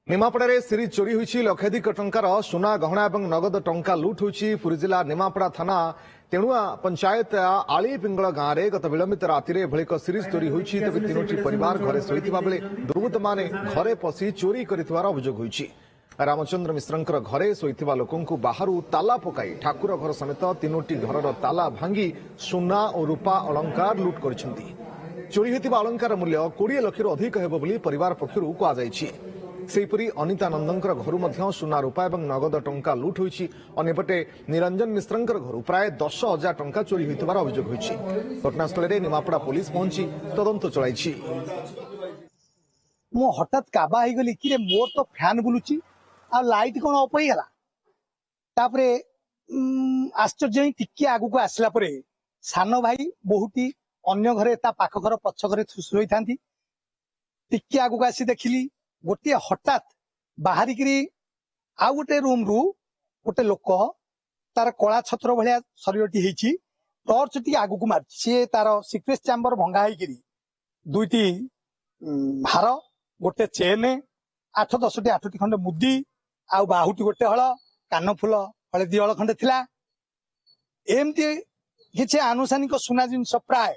Nimapada series चोरी हुई लक्षाधिक टंकार सुना गहना और नगद टंका लुट हुई पुरी जिला निमापड़ा थाना तेणुआ पंचायत आली पिंगल गांव में गत विलंबित राति एक सीरीज चोरी हुई तेज तीनोटी परिवार घरे शोता बेले दुर्वृत्त मैंने घरे पशि चोरी करभियोग होती रामचंद्र मिश्र घरे शोता लोक बाहर ताला पकाई ठाकुर घर समेत तीनोटी घर ताला भांगी सुना और रूपा अलंकार लुट कर चोरी होता अलंकार मूल्य 20 लाख अधिक होब परिवार पक्षर कहुई सेहीपरि अनिता नंदंकर घर सुना रूपा और नगद टंका लुट होती अन्यपटे निरंजन मिश्र घर प्राय 10,000 टंका चोरी होइथिबार अभियोग होइछि। घटनास्थल में निमापड़ा पुलिस पहुंची तदंत चलाई। मु हठात काबा हो गली कि मोर तो फैन बुलुची आ लाइट कौन अफ हो गला तापरे आश्चर्य टिके आगु को आसला परे सान भाई बहुटी अन्य घरे ता पाख घर पछ घरे शुई था टिके आगु आसी देखिली गोटे हठात बाहरिक आउ गोटे रूम रु गोटे लोक तार कला छत्र भाया शरीर टर्च टी आगु को मार सी तार सिक्रेट चैम्बर भंगा होकर दुईटी हार गोटे चेन 8-10टी 8टी खंडे मुदी आउ बाहुटी गोटे हल कान फुल हलदी हल खंडे थिला एमती किसी आनुषानिक सुना जिनस प्राय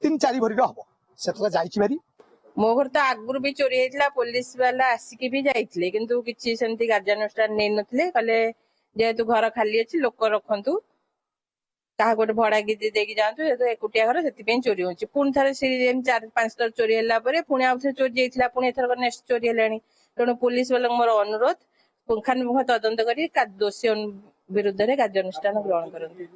3-4 भरी हम से जारी मो घर तो आगुरी भी चोरी होता पुलिस वाला आसिकी भी जाइए किंतु किसी सेमती कार्यानुष्ठान नहीं नथिले कहले जेहेतु घर खाली अच्छी लोक रखु क्या गोटे भड़ा गिदी देकी जातु एकुटिया घर से चोरी होची पुणी थे 4-5 थर चोरी है पुणी आउ थे चोरी जाइए पुणी एथर नेक्स्ट चोरी है तेणु पुलिस वाला मोर अनुरोध पुंखानुपुंख तदंत कर दोषी विरुद्ध कार्यानुष्ठान ग्रहण करते।